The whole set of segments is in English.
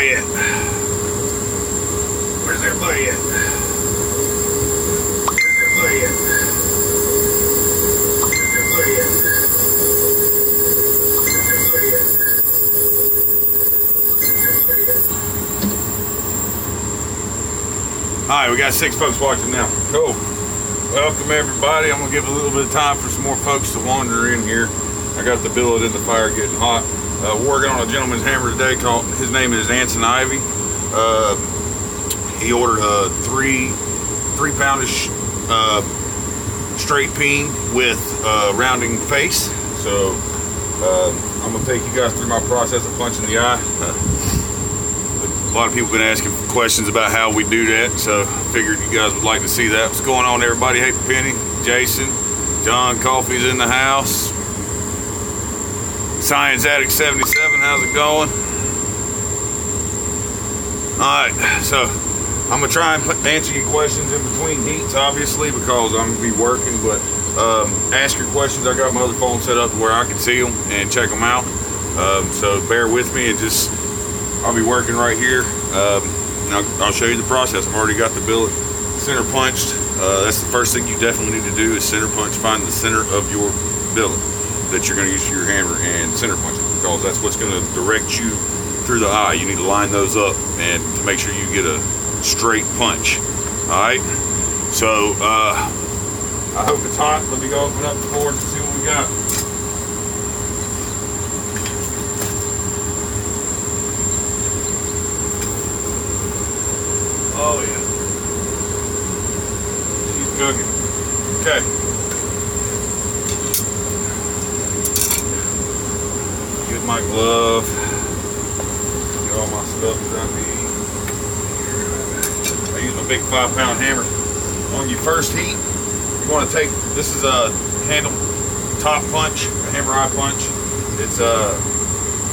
everybody at? Where's everybody at? Where's everybody at? Where's everybody at? Where's everybody at? Where's everybody at? Alright, we got 6 folks watching now. Cool. Welcome everybody. I'm gonna give a little bit of time for some more folks to wander in here. I got the billet in the fire getting hot. We're working on a gentleman's hammer today called, his name is Anson Ivy. He ordered a 3-poundish straight peen with rounding face. So I'm gonna take you guys through my process of punching the eye. A lot of people have been asking questions about how we do that, so I figured you guys would like to see that. What's going on, everybody? Hey, Penny, Jason, John Coffey's in the house. Science Addict 77, how's it going? Alright, so I'm gonna try and answer your questions in between heats, obviously, because I'm gonna be working, but ask your questions. I got my other phone set up where I can see them and check them out. So bear with me and just, I'll be working right here. I'll show you the process. I've already got the billet center punched. That's the first thing you definitely need to do is center punch. Find the center of your billet that you're going to use for your hammer and center punch it, because that's what's going to direct you through the eye. You need to line those up and to make sure you get a straight punch. Alright, so I hope it's hot. Let me go open up the boards and see what we got. Oh yeah, she's cooking. Okay. Get my glove. Get all my stuff that I need. I use my big 5-pound hammer. On your first heat, you want to take, this is a handle top punch, a hammer eye punch. It's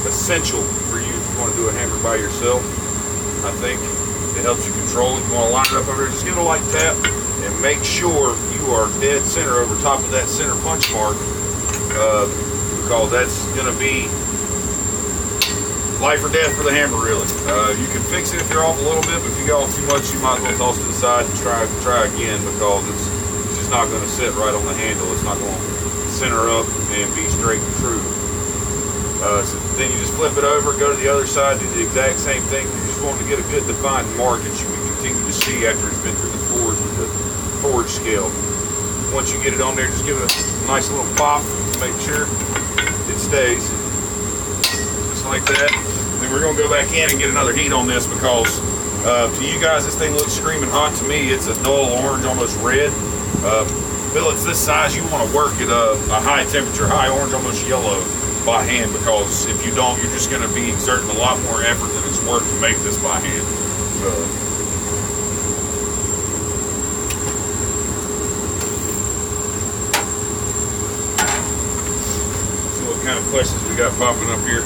essential for you if you want to do a hammer by yourself. I think it helps you control it. You want to line it up over there, just give it a light tap and make sure you are dead center over top of that center punch mark, because that's going to be life or death for the hammer, really. You can fix it if you're off a little bit, but if you go off too much, you might as well toss it to the side and try again, because it's just not going to sit right on the handle. It's not going to center up and be straight and true. So then you just flip it over, go to the other side, do the exact same thing. You just want to get a good defined mark that you can continue to see after it's been through the forge with the forge scale. Once you get it on there, just give it a nice little pop to make sure it stays. Just like that. Then we're going to go back in and get another heat on this, because to you guys this thing looks screaming hot. To me it's a dull orange, almost red. Billets this size, you want to work at a high temperature, high orange, almost yellow by hand, because if you don't, you're just going to be exerting a lot more effort than it's worth to make this by hand. So see what kind of questions we got popping up here.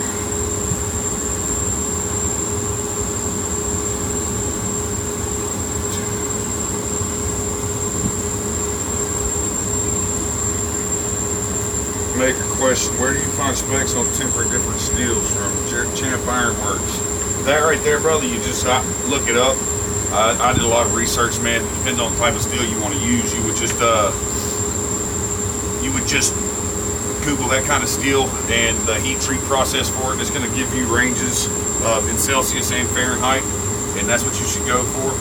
Maker question: where do you find specs on temporary different steels from Champ Ironworks? That right there, brother, you just look it up. I did a lot of research, man. It depends on the type of steel you want to use. You would just Google that kind of steel and the heat treat process for it. It's going to give you ranges in Celsius and Fahrenheit, and that's what you should go for.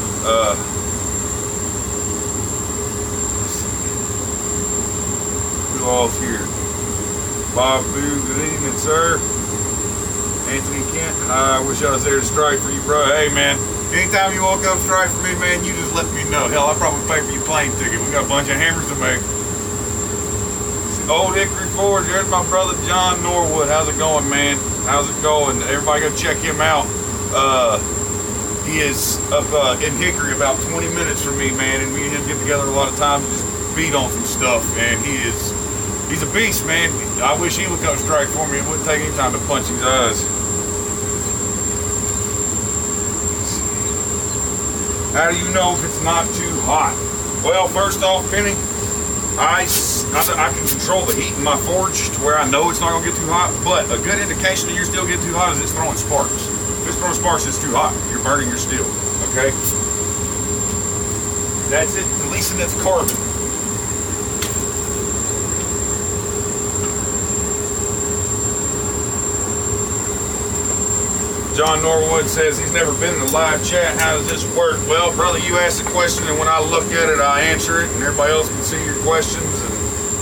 Who all's here? Bob Boo, good evening, sir. Anthony Kent, I wish I was there to strike for you, bro. Hey, man, anytime you want to come strike for me, man, you just let me know. Hell, I'll probably pay for your plane ticket. We got a bunch of hammers to make. Old Hickory Forge, there's my brother John Norwood. How's it going, man? How's it going? Everybody go check him out. He is up in Hickory, about 20 minutes from me, man, and we and him get together a lot of times and just beat on some stuff, and he's a beast, man. I wish he would come strike for me. It wouldn't take any time to punch his eyes. How do you know if it's not too hot? Well, first off, Penny, I can control the heat in my forge to where I know it's not going to get too hot, but a good indication that you're still getting too hot is it's throwing sparks. If it's throwing sparks, it's too hot. You're burning your steel, okay? That's it, releasing its carbon. John Norwood says he's never been in a live chat. How does this work? Well, brother, you ask the question, and when I look at it, I answer it, and everybody else can see your questions, and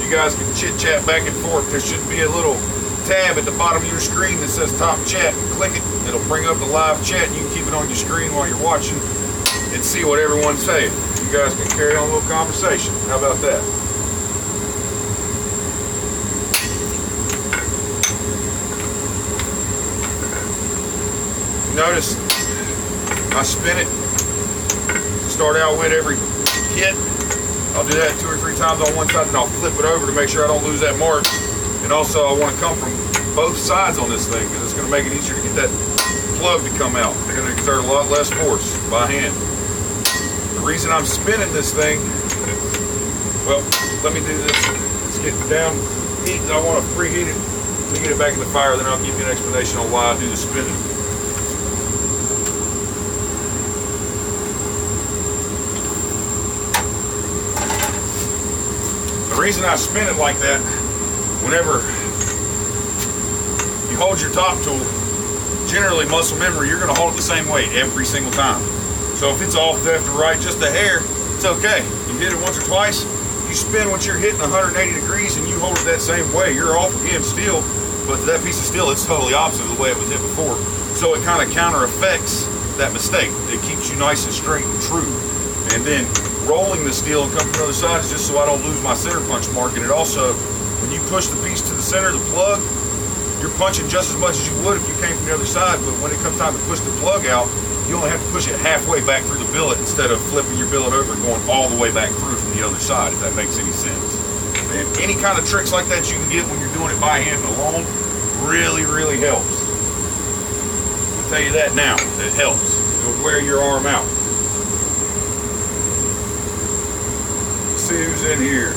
you guys can chit-chat back and forth. There should be a little tab at the bottom of your screen that says Top Chat. Click it. It'll bring up the live chat, and you can keep it on your screen while you're watching and see what everyone's saying. You guys can carry on a little conversation. How about that? Notice I spin it to start out with every hit. I'll do that 2 or 3 times on one side, and I'll flip it over to make sure I don't lose that mark. And also I want to come from both sides on this thing because it's going to make it easier to get that plug to come out. They're going to exert a lot less force by hand. The reason I'm spinning this thing, well, let me do this. Let's get down heat. I want to preheat it. Let me get it back in the fire, then I'll give you an explanation on why I do the spinning. The reason I spin it like that, whenever you hold your top tool, generally muscle memory, you're going to hold it the same way every single time. So if it's off left or right just a hair, it's okay. You hit it once or twice, you spin once you're hitting 180 degrees and you hold it that same way, you're off again still, but that piece of steel, it's totally opposite of the way it was hit before. So it kind of counter affects that mistake. It keeps you nice and straight and true. And then rolling the steel and come from the other side is just so I don't lose my center punch mark. And it also, when you push the piece to the center of the plug, you're punching just as much as you would if you came from the other side, but when it comes time to push the plug out, you only have to push it halfway back through the billet instead of flipping your billet over and going all the way back through from the other side, if that makes any sense. And any kind of tricks like that you can get when you're doing it by hand alone really, really helps. I'll tell you that now, it helps. It'll wear your arm out. See who's in here.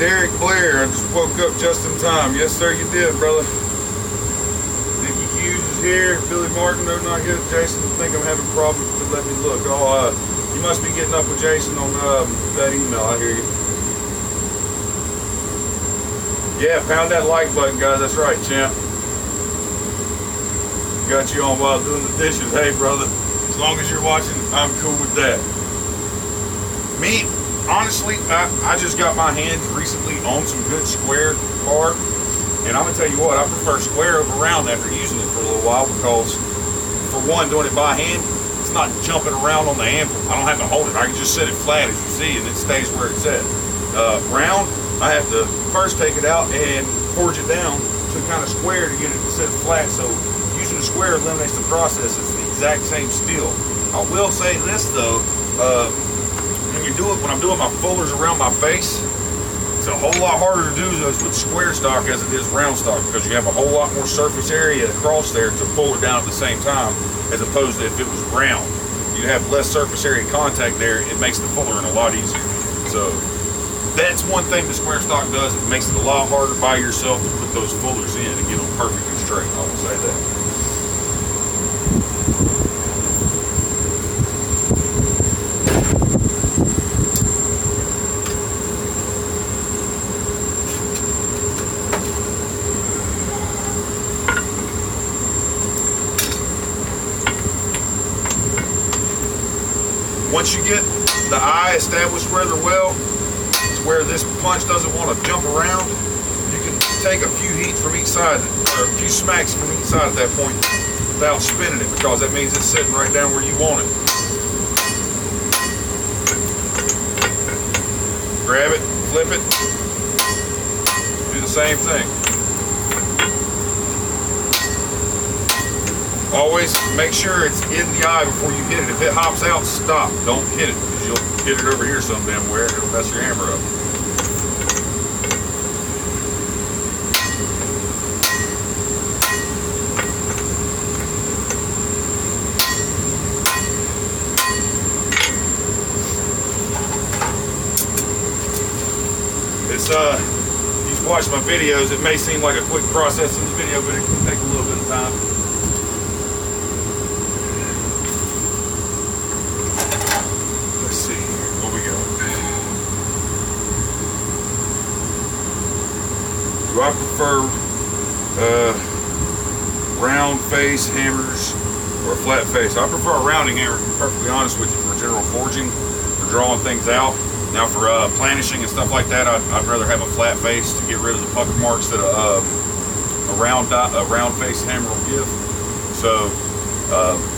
Derek Blair, I just woke up just in time. Yes, sir, you did, brother. Nicky Hughes is here. Billy Martin, no, not yet. Jason, I think I'm having problems to let me look. Oh, you must be getting up with Jason on that email. I hear you. Yeah, pound that like button, guys. That's right, champ. Got you on while doing the dishes. Hey, brother, as long as you're watching, I'm cool with that. Me, honestly, I just got my hands recently on some good square bar, and I'm gonna tell you what, I prefer square over round after using it for a little while because, for one, doing it by hand, it's not jumping around on the anvil. I don't have to hold it. I can just set it flat as you see, and it stays where it's at. Round, I have to first take it out and forge it down to kind of square to get it to sit flat. So using a square eliminates the process. It's the exact same steel. I will say this though. When I'm doing my fullers around my face, it's a whole lot harder to do those with square stock as it is round stock because you have a whole lot more surface area across there to pull it down at the same time as opposed to if it was round. You have less surface area contact there, it makes the fullering a lot easier. So that's one thing the square stock does. It makes it a lot harder by yourself to put those fullers in and get them perfect and straight. I will say that. Once you get the eye established rather well, to where this punch doesn't want to jump around, you can take a few heats from each side, or a few smacks from each side at that point without spinning it, because that means it's sitting right down where you want it. Grab it, flip it, do the same thing. Always make sure it's in the eye before you hit it. If it hops out, stop. Don't hit it, because you'll hit it over here some damn where and it'll mess your hammer up. It's if you've watched my videos, it may seem like a quick process in the video, but it can take a little bit of time. face hammers or a flat face. I prefer a rounding hammer, to be perfectly honest with you, for general forging, for drawing things out. Now for planishing and stuff like that, I'd rather have a flat face to get rid of the pucker marks that a round face hammer will give. So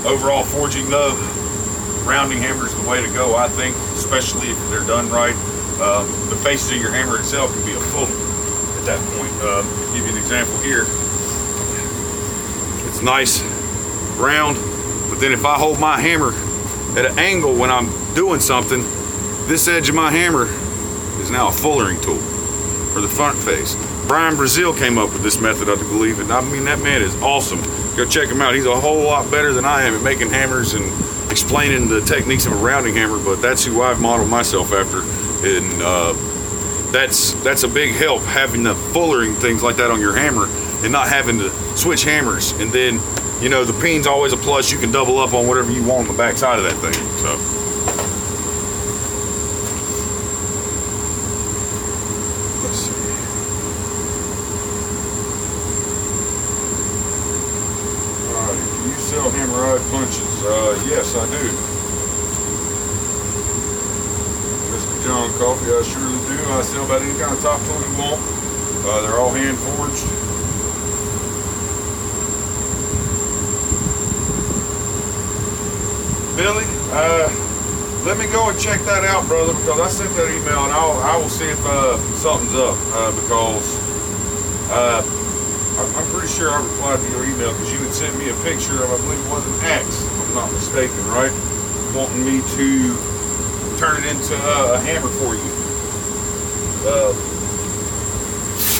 overall forging though, rounding hammer is the way to go, I think, especially if they're done right. The faces of your hammer itself can be a fuller at that point. To give you an example here, it's nice, round, but then if I hold my hammer at an angle when I'm doing something, this edge of my hammer is now a fullering tool for the front face. Brian Brazil came up with this method, I believe, and I mean, that man is awesome. Go check him out. He's a whole lot better than I am at making hammers and explaining the techniques of a rounding hammer, but that's who I've modeled myself after, and that's a big help, having the fullering things like that on your hammer and not having to switch hammers. And then, you know, the peen's always a plus. You can double up on whatever you want on the back side of that thing. So let's see. Alright, do you sell hammer-eyed punches? Yes, I do. Mr. John Coffey, I surely do. I sell about any kind of top tool you want. They're all hand forged. Billy, let me go and check that out, brother, because I sent that email, and I will see if something's up, because I'm pretty sure I replied to your email, because you had sent me a picture of, I believe it was an axe, if I'm not mistaken, right? Wanting me to turn it into a hammer for you.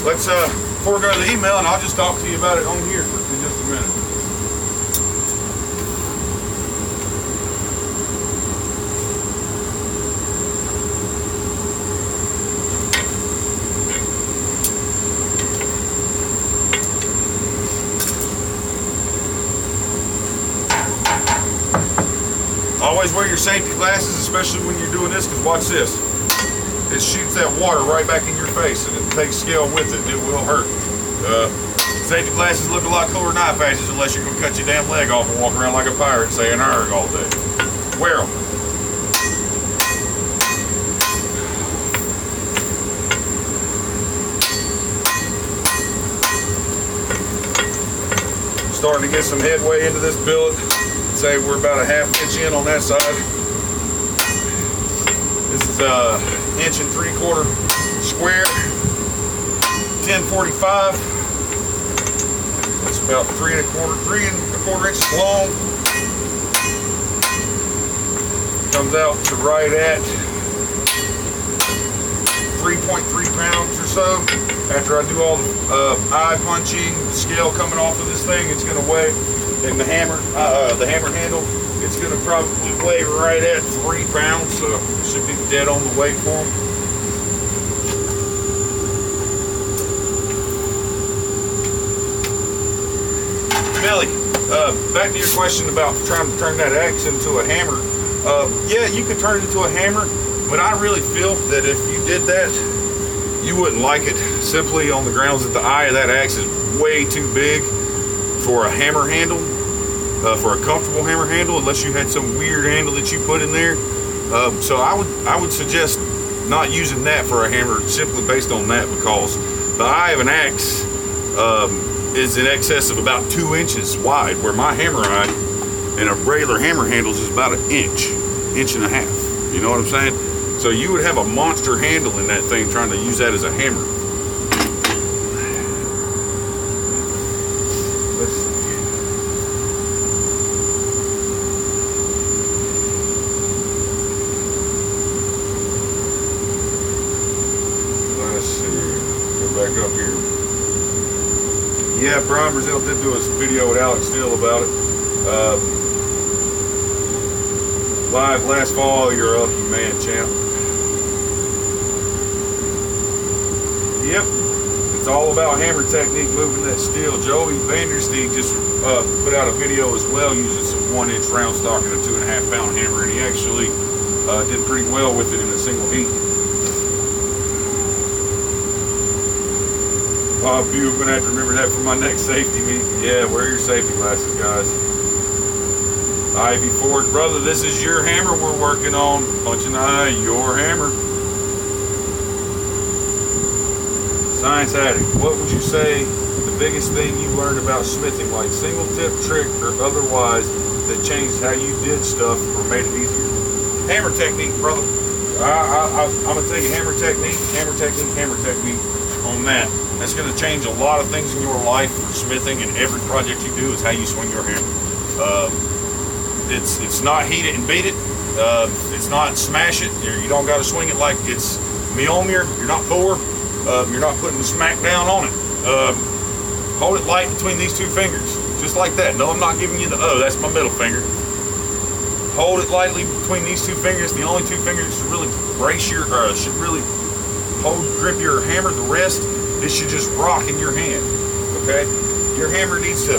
Let's forego the email, and I'll just talk to you about it on here in just a minute. Always wear your safety glasses, especially when you're doing this, because watch this. It shoots that water right back in your face, and it takes scale with it, and it will hurt. Safety glasses look a lot cooler than eye patches, unless you're going to cut your damn leg off and walk around like a pirate saying "arg" all day. Wear them. Starting to get some headway into this billet. Say we're about a ½ inch in on that side. This is a 1 3/4 square, 1045. It's about 3 1/4 inches long. Comes out to right at 3.3 pounds or so. After I do all the eye punching, the scale coming off of this thing, it's going to weigh. And the hammer handle, it's going to probably weigh right at 3 pounds, so it should be dead on the weight for them. Billy, back to your question about trying to turn that axe into a hammer. Yeah, you could turn it into a hammer, but I really feel that if you did that, you wouldn't like it, simply on the grounds that the eye of that axe is way too big for a hammer handle, for a comfortable hammer handle, unless you had some weird handle that you put in there. So I would suggest not using that for a hammer, simply based on that, because the eye of an axe is in excess of about 2 inches wide, where my hammer eye and a regular hammer handles is about 1 inch, 1.5 inches. You know what I'm saying? So you would have a monster handle in that thing trying to use that as a hammer. Back up here. Yeah, Brian Brazil did do a video with Alex Steele about it. Live last fall, you're a lucky man, champ. Yep, it's all about hammer technique, moving that steel. Joey Vandersteeg just put out a video as well, using some 1-inch round stock and a 2.5 pound hammer, and he actually did pretty well with it in a single heat. Bob Pugh, I'm gonna have to remember that for my next safety meet. Yeah, wear your safety glasses, guys. Ivy Ford, brother, this is your hammer we're working on. Punch an eye, your hammer. Science Addict, what would you say the biggest thing you learned about smithing, like single tip, trick, or otherwise, that changed how you did stuff or made it easier? Hammer technique, brother. I'm gonna take a hammer technique on that. That's gonna change a lot of things in your life for smithing, and every project you do is how you swing your hammer. It's not heat it and beat it. It's not smash it. You don't got to swing it like it's Mjolnir. You're not Thor. You're not putting the smack down on it. Hold it light between these two fingers, just like that. No, I'm not giving you the that's my middle finger. Hold it lightly between these two fingers. The only two fingers should really brace your, should really grip your hammer. The rest, it should just rock in your hand. Okay, your hammer needs to,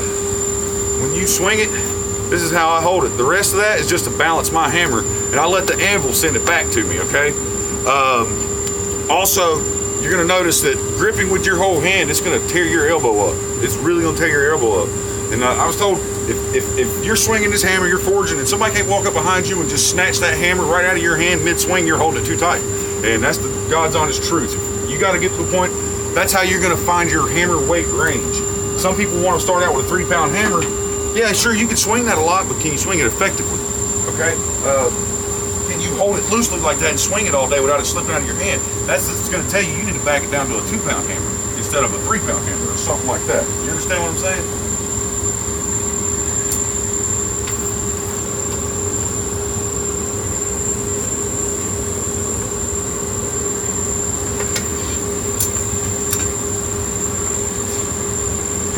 when you swing it, this is how I hold it. The rest of that is just to balance my hammer, and I let the anvil send it back to me. Okay. Also, you're gonna notice that gripping with your whole hand, it's gonna tear your elbow up. It's really gonna tear your elbow up. And I was told, if you're swinging this hammer, you're forging, and somebody can't walk up behind you and just snatch that hammer right out of your hand mid-swing, you're holding it too tight. And that's the God's honest truth. You gotta get to the point, that's how you're gonna find your hammer weight range. Some people wanna start out with a 3-pound hammer. Yeah, sure, you can swing that a lot, but can you swing it effectively? Okay? Can you hold it loosely like that and swing it all day without it slipping out of your hand? That's gonna tell you need to back it down to a 2-pound hammer instead of a 3-pound hammer or something like that. You understand what I'm saying?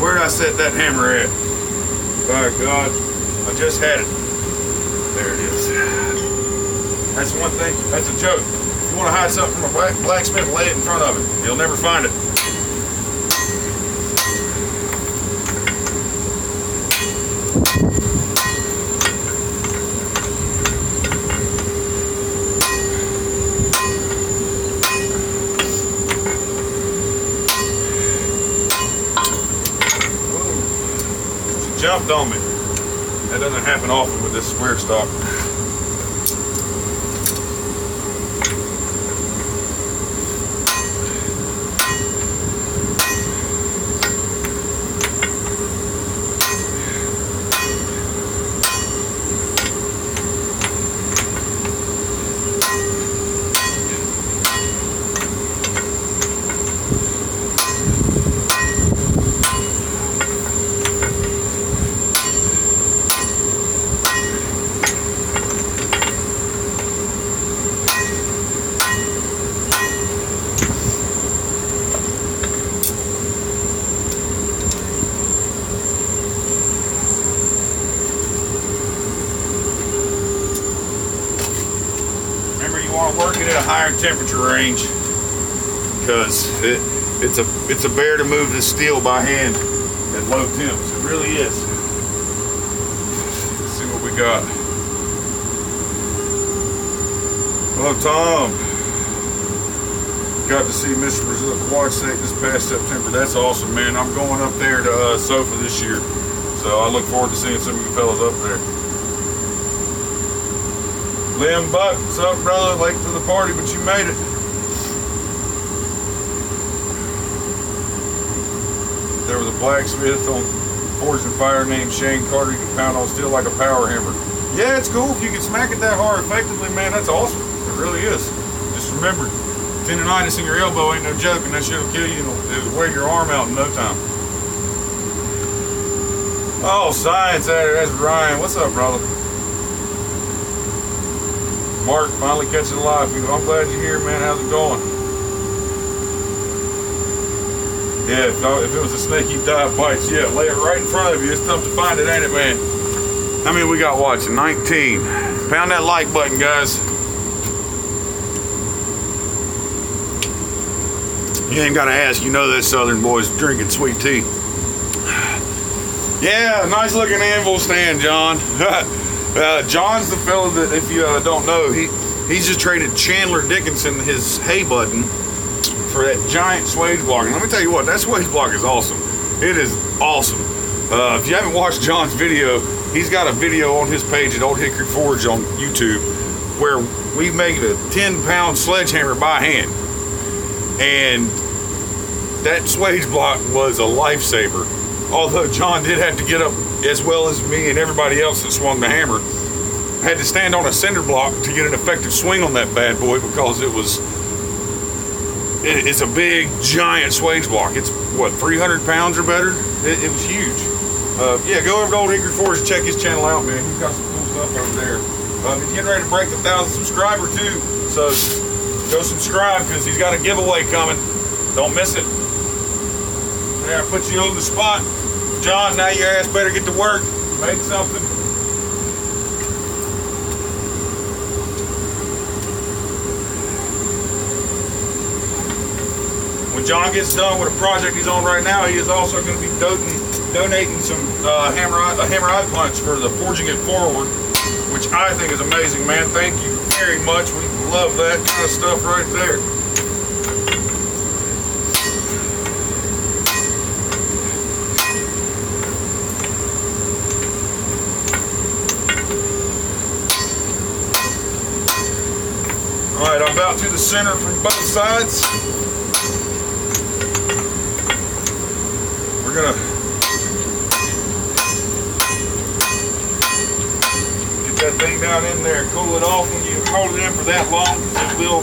Where did I set that hammer at? By God, I just had it. There it is. That's one thing, that's a joke. If you want to hide something from a blacksmith, lay it in front of him. He'll never find it. Jumped on me. That doesn't happen often with this square stock. Work it at a higher temperature range because it's a bear to move this steel by hand at low temps. It really is. Let's see what we got. Hello, Tom. Got to see Mr. Brazil Quad Stake this past September. That's awesome, man. I'm going up there to SOFA this year, so I look forward to seeing some of you fellas up there. Liam Buck, what's up, brother? Late to the party, but you made it. There was a blacksmith on Forged and Fire named Shane Carter. You can pound on steel like a power hammer. Yeah, it's cool if you can smack it that hard effectively, man. That's awesome. It really is. Just remember, tendonitis in your elbow ain't no joke, and that shit'll kill you. It'll wear your arm out in no time. Oh, Science Adder, that's Ryan. What's up, brother? Mark, finally catching alive. I'm glad you're here, man. How's it going? Yeah, if it was a snake, you'd die of bites. Yeah, lay it right in front of you. It's tough to find it, ain't it, man? How many we got watching? 19. Pound that like button, guys. You ain't got to ask. You know that Southern boy's drinking sweet tea. Yeah, nice looking anvil stand, John. John's the fellow that, if you don't know, he just traded Chandler Dickinson his hay button for that giant swage block. And let me tell you what, that swage block is awesome. It is awesome. If you haven't watched John's video, he's got a video on his page at Old Hickory Forge on YouTube where we made a 10-pound sledgehammer by hand. And that swage block was a lifesaver. Although John did have to get up, as well as me and everybody else that swung the hammer, had to stand on a cinder block to get an effective swing on that bad boy, because it's a big, giant swage block. It's what, 300 pounds or better? It was huge. Yeah, go over to Old Hickory Forge and check his channel out, man. He's got some cool stuff over there. He's getting ready to break the 1,000 subscriber too, so go subscribe, because he's got a giveaway coming. Don't miss it. There, I put you on the spot. John, now your ass better get to work. Make something. When John gets done with a project he's on right now, he is also going to be donating some a hammer eye punch for the Forging It Forward, which I think is amazing, man. Thank you very much. We love that kind of stuff right there. Alright, I'm about to the center from both sides. We're gonna get that thing down in there and cool it off. When you hold it in for that long, it will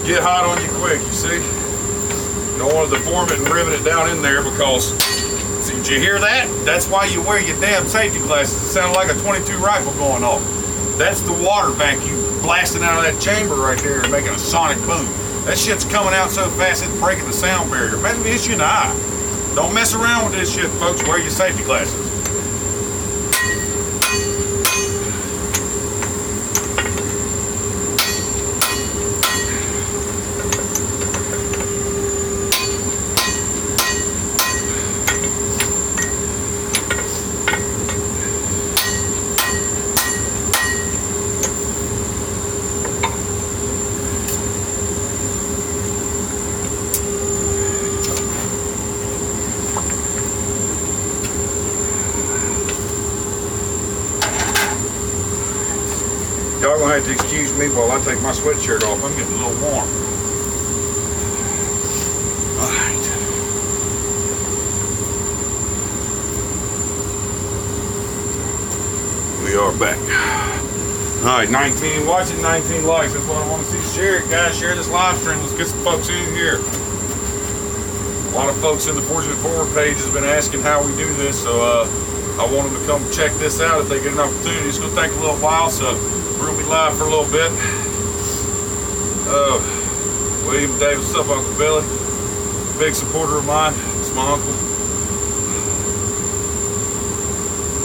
get hot on you quick, you see. You don't want to deform it and rivet it down in there, because, see, did you hear that? That's why you wear your damn safety glasses. It sounded like a 22 rifle going off. That's the water vacuum blasting out of that chamber right there and making a sonic boom. That shit's coming out so fast it's breaking the sound barrier. Imagine if it hits you in the eye. Don't mess around with this shit, folks. Wear your safety glasses. Y'all gonna have to excuse me while I take my sweatshirt off. I'm getting a little warm. All right. We are back. All right, 19 watching, 19 likes. That's what I want to see. Share it, guys. Share this live stream. Let's get some folks in here. A lot of folks in the Forging It Forward page has been asking how we do this, so I want them to come check this out if they get an opportunity. It's gonna take a little while, so we're gonna be live for a little bit. William Davis, what's up, Uncle Billy? Big supporter of mine. It's my uncle.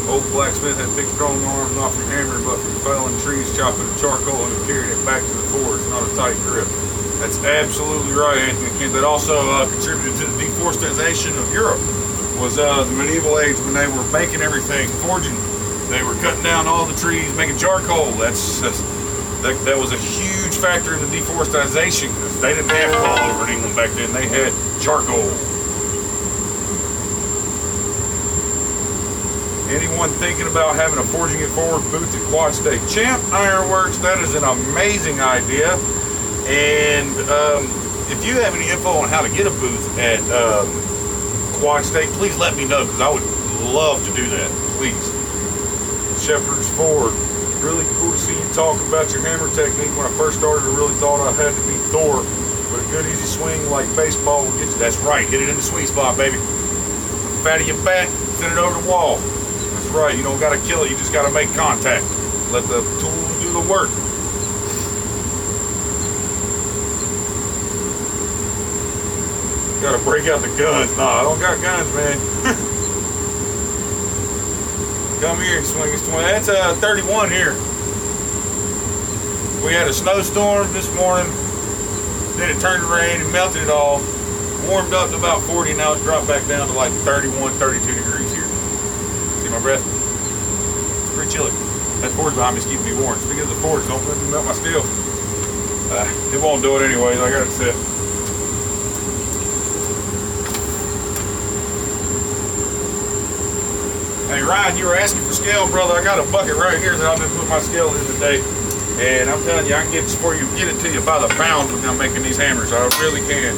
Old blacksmith had big strong arms, off your hammer, but from felling trees, chopping the charcoal, and carrying it back to the forge. Not a tight grip. That's absolutely right, Anthony Kent. That also contributed to the deforestation of Europe. Was the medieval age, when they were making everything, forging. They were cutting down all the trees, making charcoal. That was a huge factor in the deforestation, because they didn't have coal over in England back then. They had charcoal. Anyone thinking about having a Forging It Forward booth at Quad State? Champ Ironworks, that is an amazing idea. And if you have any info on how to get a booth at Quad State, please let me know, because I would love to do that, please. Shepherd's Ford, really cool to see you talk about your hammer technique. When I first started, I really thought I had to be Thor, but a good easy swing like baseball will get you. That's right, hit it in the sweet spot, baby. Fat of your bat, send it over the wall. That's right, you don't gotta kill it, you just gotta make contact. Let the tool do the work. Gotta break out the guns. Nah, I don't got guns, man. Come here and swing this 20. That's 31 here. We had a snowstorm this morning. Then it turned to rain and melted it all. Warmed up to about 40. Now it's dropped back down to like 31, 32 degrees here. See my breath? It's pretty chilly. That forge behind me is keeping me warm. Speaking of the forge, don't let me melt my steel. It won't do it anyway. I got it set. Ryan, you were asking for scale, brother. I got a bucket right here that I've been putting my scale in today. And I'm telling you, I can get this for you, get it to you by the pound when I'm making these hammers. I really can.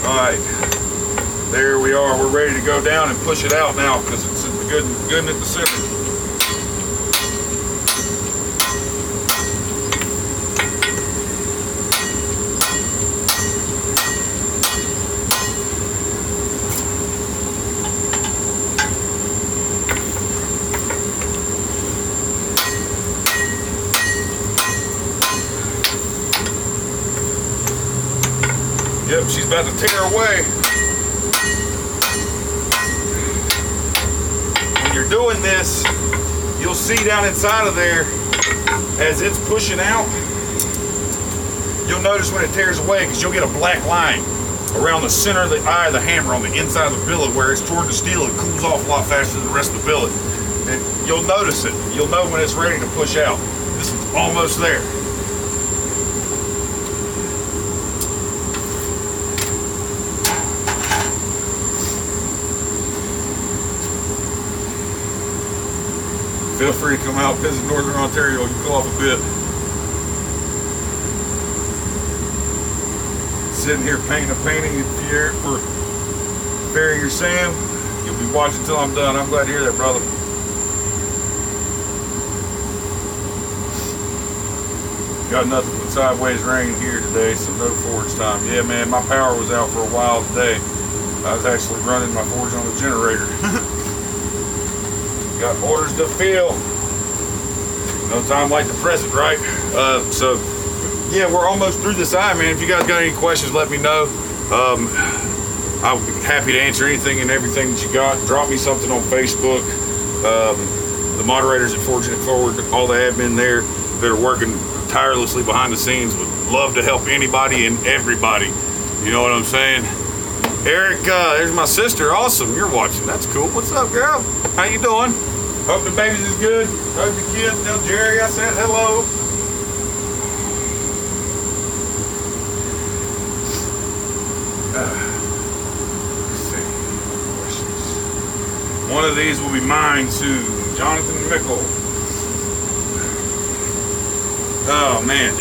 All right, there we are. We're ready to go down and push it out now because it's good and at the center. Yep, she's about to tear away. When you're doing this, you'll see down inside of there, as it's pushing out, you'll notice when it tears away, because you'll get a black line around the center of the eye of the hammer on the inside of the billet where it's toward the steel. It cools off a lot faster than the rest of the billet. And you'll notice it. You'll know when it's ready to push out. This is almost there. Feel free to come out, visit Northern Ontario. You can cool off a bit. Sitting here painting a painting if you're for Farrier Sam. You'll be watching until I'm done. I'm glad to hear that, brother. Got nothing but sideways rain here today, so no forge time. Yeah, man, my power was out for a while today. I was actually running my forge on the generator. Got orders to fill. No time like the present, right? So, yeah, we're almost through this eye, man. If you guys got any questions, let me know. I'll be happy to answer anything and everything that you got. Drop me something on Facebook. The moderators at Forging It Forward, all the admin there that are working tirelessly behind the scenes would love to help anybody and everybody. You know what I'm saying? Eric, there's my sister. Awesome, you're watching. That's cool. What's up, girl? How you doing? Hope the babies is good. Hope the kids. Tell Jerry I said hello. Let's see. Questions. One of these will be mine soon. Jonathan Mickle. Oh man.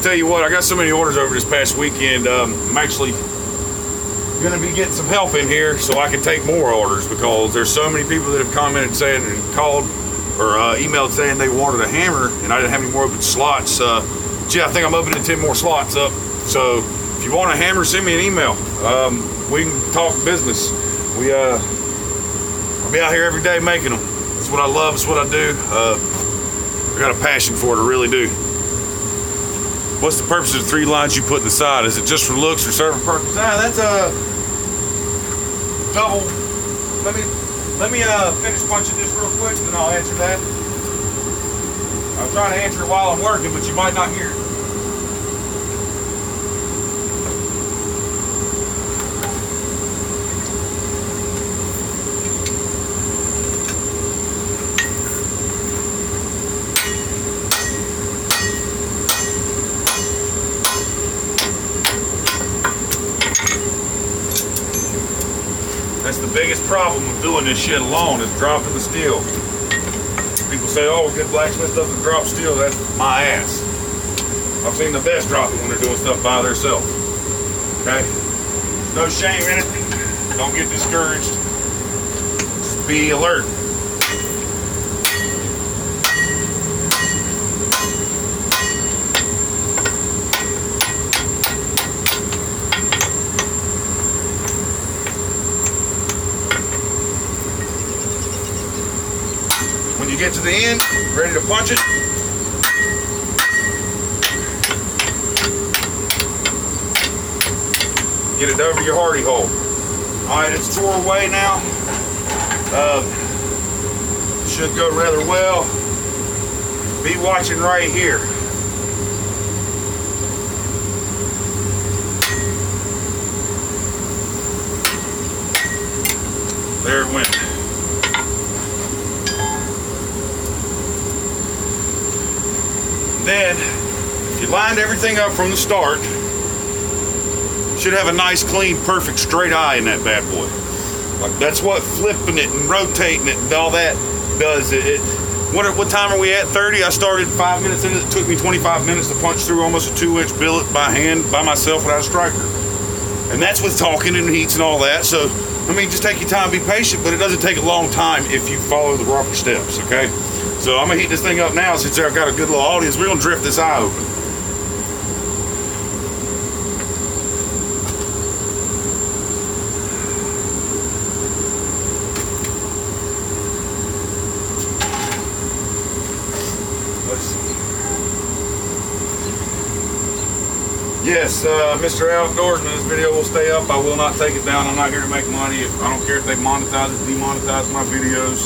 Tell you what, I got so many orders over this past weekend. I'm actually gonna be getting some help in here so I can take more orders, because there's so many people that have commented saying and called or emailed saying they wanted a hammer and I didn't have any more open slots. Gee, I think I'm opening 10 more slots up. So if you want a hammer, send me an email. We can talk business. I'll be out here every day making them. It's what I love, it's what I do. I got a passion for it, I really do. What's the purpose of the 3 lines you put in the side? Is it just for looks or serving purpose? That's a double. Let me finish punching this real quick, and then I'll answer that. I'm trying to answer it while I'm working, but you might not hear it. That's the biggest problem with doing this shit alone, is dropping the steel. People say, oh, good blacksmith doesn't drop steel. That's my ass. I've seen the best drop it when they're doing stuff by themselves. Okay? No shame in it. Don't get discouraged. Just be alert. When you get to the end, ready to punch it, get it over your hardy hole. All right, it's tore away now. Should go rather well. Be watching right here. There it went. Then, if you line lined everything up from the start, should have a nice, clean, perfect straight eye in that bad boy. Like, that's what flipping it and rotating it and all that does. What time are we at? 30? I started 5 minutes in it. It took me 25 minutes to punch through almost a 2-inch billet by hand, by myself, without a striker. And that's with talking and heats and all that. So, I mean, just take your time, be patient, but it doesn't take a long time if you follow the proper steps, okay? So I'm gonna heat this thing up now since I've got a good little audience. We're gonna drift this eye open. Yes, Mr. Outdoorsman, this video will stay up. I will not take it down. I'm not here to make money. I don't care if they monetize or demonetize my videos.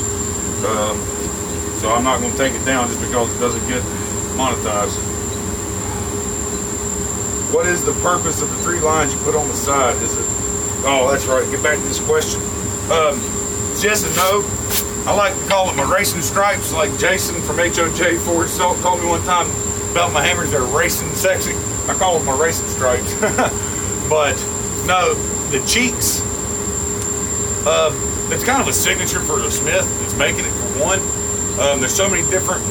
So I'm not going to take it down just because it doesn't get monetized. What is the purpose of the 3 lines you put on the side? Is it? Oh, that's right. Get back to this question. It's yes and no. I like to call it my racing stripes, like Jason from HOJ Ford told me one time about my hammers. They're racing sexy. I call them my racing stripes. But no, the cheeks, it's kind of a signature for the smith that's making it, for one. There's so many different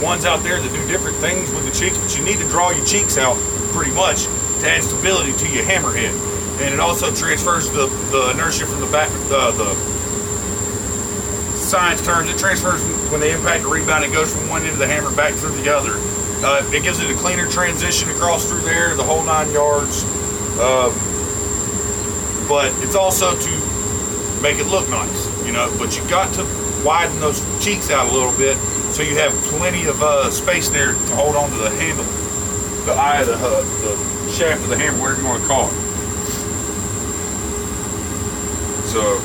ones out there that do different things with the cheeks, but you need to draw your cheeks out pretty much to add stability to your hammerhead. And it also transfers the inertia from the back, the science terms, it transfers when they impact the rebound. It goes from one end of the hammer back through the other. It gives it a cleaner transition across through there, the whole 9 yards. But it's also to make it look nice, you know. But you got to widen those cheeks out a little bit so you have plenty of space there to hold on to the handle, the eye of the shaft of the hammer, whatever you want to call it. So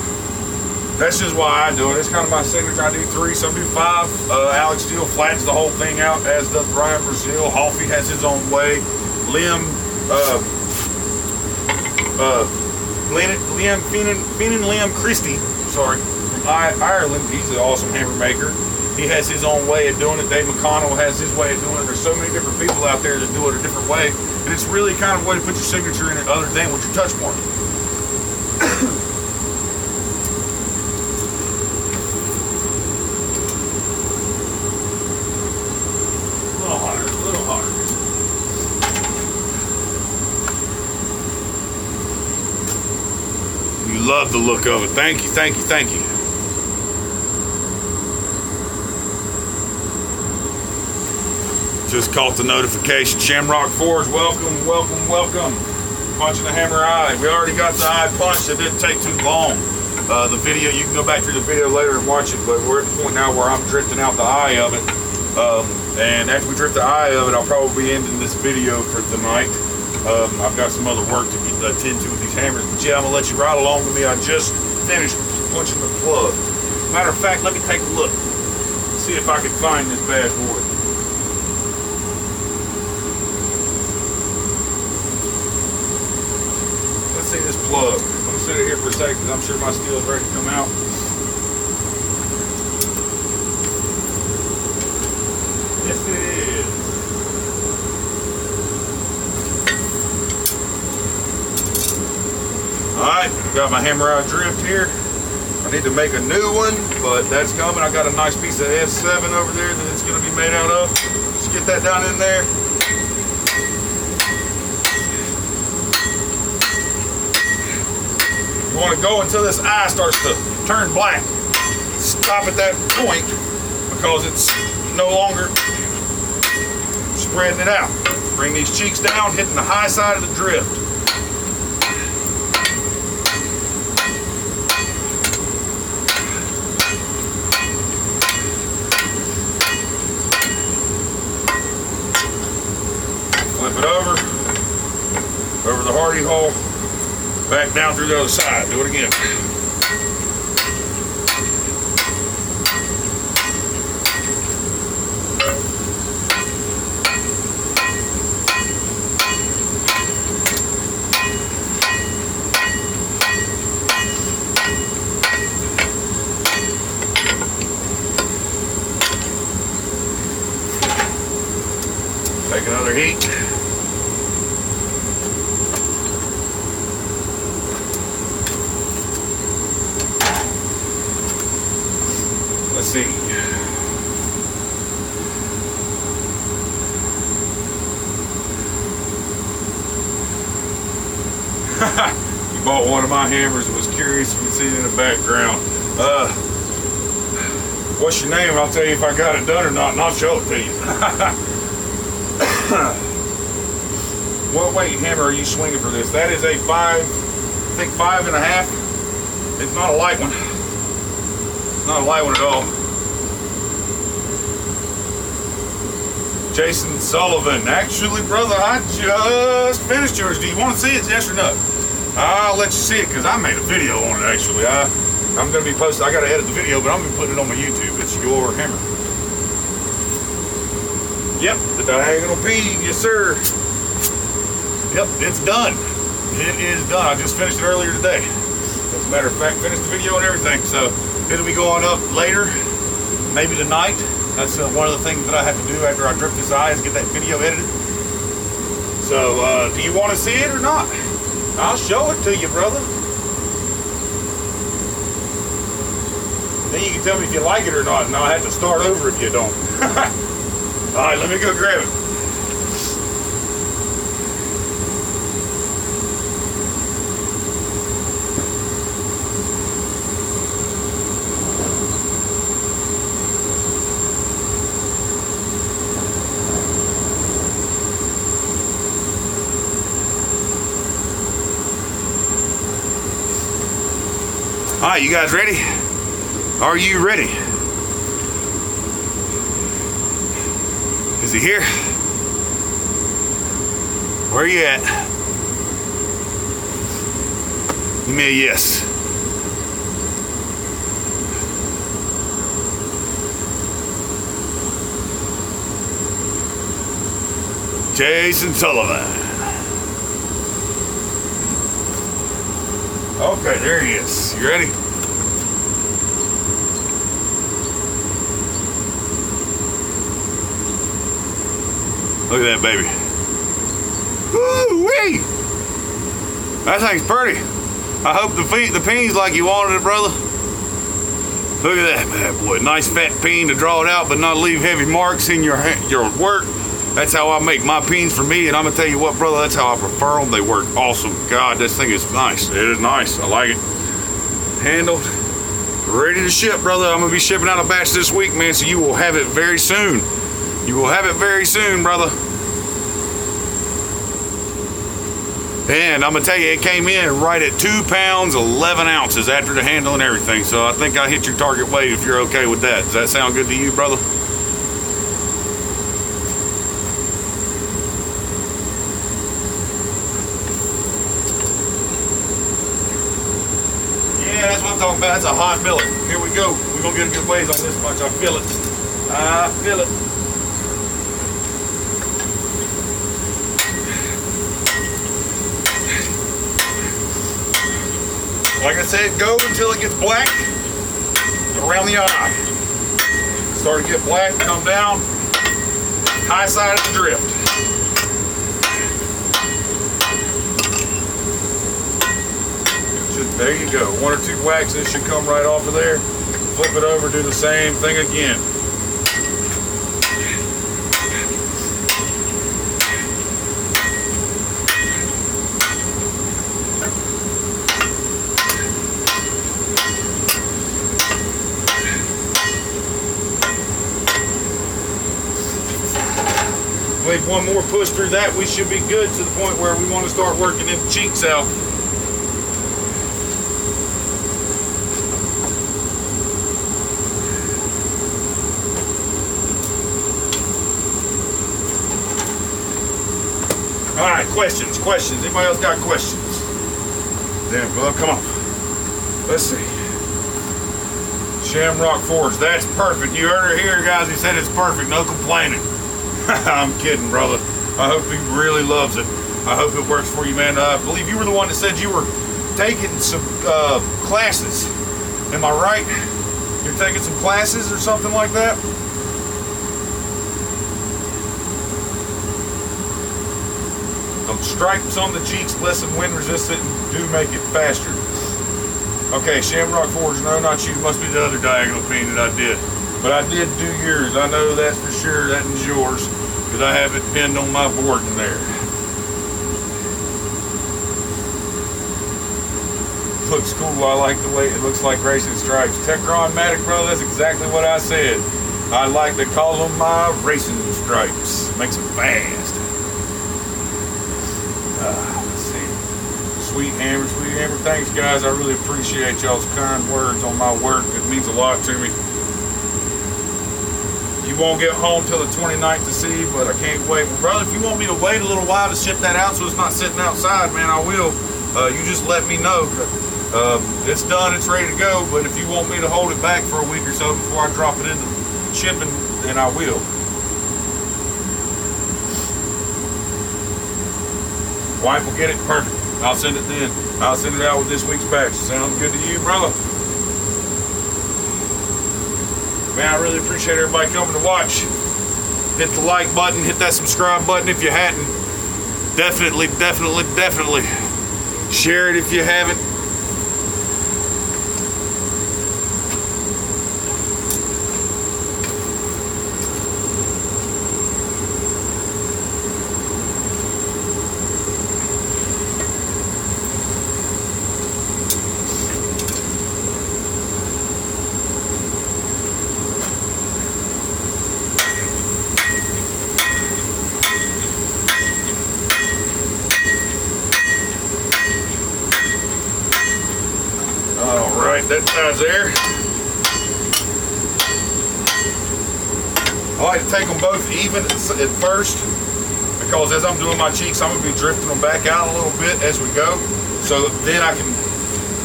that's just why I do it. It's kind of my signature. I do 3, some do 5. Alex Steele flattens the whole thing out, as does Brian Brazil. Hoffy has his own way. Liam Christie, sorry, from Ireland. He's an awesome hammer maker. He has his own way of doing it. Dave McConnell has his way of doing it. There's so many different people out there that do it a different way, and it's really kind of a way to put your signature in it other than with your touch point. Love the look of it. Thank you, thank you, thank you. Just caught the notification. Shamrock Forge, welcome, welcome, welcome. Punching the hammer eye. We already got the eye punched. It didn't take too long. The video, you can go back through the video later and watch it, but we're at the point now where I'm drifting out the eye of it. And after we drift the eye of it, I'll probably be ending this video for the night. I've got some other work to attend to with these hammers, but yeah, I'm gonna let you ride along with me. I just finished punching the plug. Matter of fact, let me take a look, see if I can find this bad boy. Let's see this plug. I'm gonna sit it here for a second because I'm sure my steel is ready to come out. Yes, it is. Alright, got my hammer eye drift here. I need to make a new one, but that's coming. I got a nice piece of S7 over there that it's going to be made out of. Just get that down in there. You want to go until this eye starts to turn black. Stop at that point because it's no longer spreading it out. Bring these cheeks down, hitting the high side of the drift. Flip it over the hardy hole, back down through the other side. Do it again. Take another heat. You bought one of my hammers and was curious, you can see it in the background. What's your name? I'll tell you if I got it done or not, and I'll show it to you. What weight hammer are you swinging for this? That is a 5.5. It's not a light one. Not a light one at all. Jason Sullivan. Actually, brother, I just finished yours. Do you want to see it? Yes or no? I'll let you see it because I made a video on it, actually. I'm going to be posting. I got to edit the video, but I'm going to put it on my YouTube. It's your hammer. Yep, the diagonal peen. Yes, sir. Yep, it's done. It is done. I just finished it earlier today. As a matter of fact, finished the video and everything. So it'll be going up later, maybe tonight. That's one of the things that I have to do after I drip this eye is get that video edited. So do you want to see it or not? I'll show it to you, brother. Then you can tell me if you like it or not, and I'll have to start over if you don't. All right, let me go grab it. All right, you guys ready? Are you ready? Is he here? Where are you at? Give me a yes. Jason Sullivan. Okay, there he is. You ready? Look at that baby. Woo-wee! That thing's pretty. I hope the peen's like you wanted it, brother. Look at that bad boy. Nice fat peen to draw it out, but not leave heavy marks in your work. That's how I make my peens for me, and I'm gonna tell you what, brother, that's how I prefer them. They work awesome. God, this thing is nice. It is nice. I like it. Handled. Ready to ship, brother. I'm gonna be shipping out a batch this week, man, so you will have it very soon. You will have it very soon, brother. And I'm gonna tell you, it came in right at 2 pounds, 11 ounces after the handle and everything. So I think I hit your target weight if you're okay with that. Does that sound good to you, brother? Yeah, that's what I'm talking about. That's a hot billet. Here we go. We're gonna get a good ways on this bunch. I feel it. I feel it. Like I said, go until it gets black around the eye. Start to get black, come down, high side of the drift. There you go. 1 or 2 whacks, this should come right off of there. Flip it over, do the same thing again. Leave one more push through that, we should be good to the point where we want to start working them cheeks out. All right, questions. Anybody else got questions? Damn, well, come on. Let's see. Shamrock Forge, that's perfect. You heard her here, guys. He said it's perfect, no complaining. I'm kidding, brother. I hope he really loves it. I hope it works for you, man. I believe you were the one that said you were taking some classes. Am I right? You're taking some classes or something like that? Stripes on the cheeks, less than wind resistant, and do make it faster. Okay, Shamrock Forge, no, not you. Must be the other diagonal peen that I did. But I did do yours. I know that's for sure. That is yours, because I have it pinned on my board in there. looks cool. I like the way it looks like racing stripes. Techron Matic, brother, that's exactly what I said. I like to call them my racing stripes. Makes them fast. Let's see. Sweet Hammer, Sweet Hammer. Thanks, guys. I really appreciate y'all's kind words on my work. It means a lot to me. You won't get home till the 29th to see, but I can't wait. Well, brother, if you want me to wait a little while to ship that out so it's not sitting outside, man, I will. You just let me know. It's done, it's ready to go, but if you want me to hold it back for a week or so before I drop it into shipping, then I will. Wife will get it perfect. I'll send it then. I'll send it out with this week's batch. Sounds good to you, brother? Man, I really appreciate everybody coming to watch. Hit the like button, hit that subscribe button if you hadn't. Definitely, definitely, definitely. Share it if you haven't. That side's there. I like to take them both even at first, because as I'm doing my cheeks, I'm going to be drifting them back out a little bit as we go. So then I can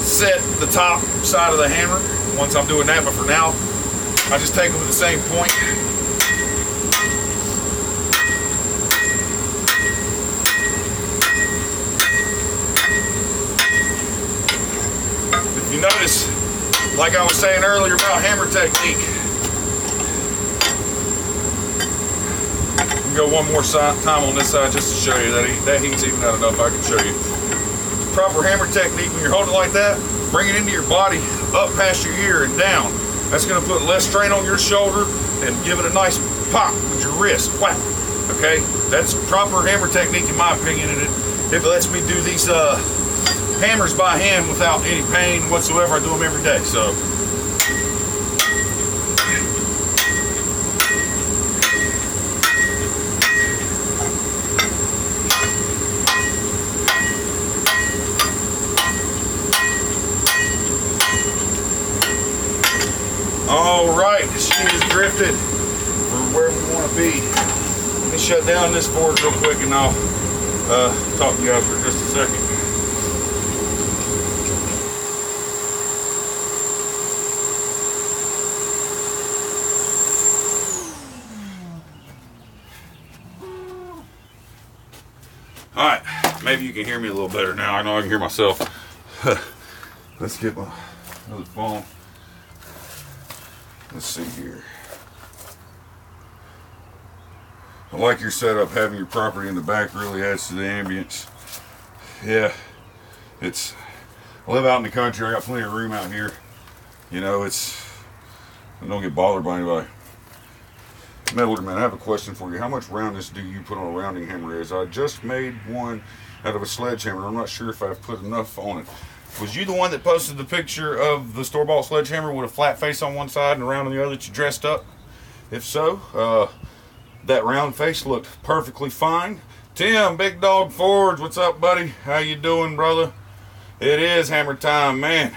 set the top side of the hammer once I'm doing that. But for now, I just take them at the same point. If you notice, like I was saying earlier about hammer technique, go one more time on this side just to show you that heat's even not enough. I can show you proper hammer technique. When you're holding it like that, bring it into your body, up past your ear and down. That's going to put less strain on your shoulder and give it a nice pop with your wrist. Whack. Okay, that's proper hammer technique in my opinion, and it lets me do these hammers by hand without any pain whatsoever. I do them every day. So all right, she is drifted for where we want to be. Let me shut down this forge real quick and I'll talk to you guys for just a second. All right, maybe you can hear me a little better now. I know I can hear myself. Let's get my other phone. Let's see here. I like your setup. Having your property in the back really adds to the ambience. Yeah, I live out in the country. I got plenty of room out here. You know, I don't get bothered by anybody. Metalworker man, I have a question for you. How much roundness do you put on a rounding hammer? As I just made one out of a sledgehammer. I'm not sure if I've put enough on it. Was you the one that posted the picture of the store-bought sledgehammer with a flat face on one side and a round on the other that you dressed up? If so, that round face looked perfectly fine. Tim, Big Dog Forge, what's up, buddy? How you doing, brother? It is hammer time, man.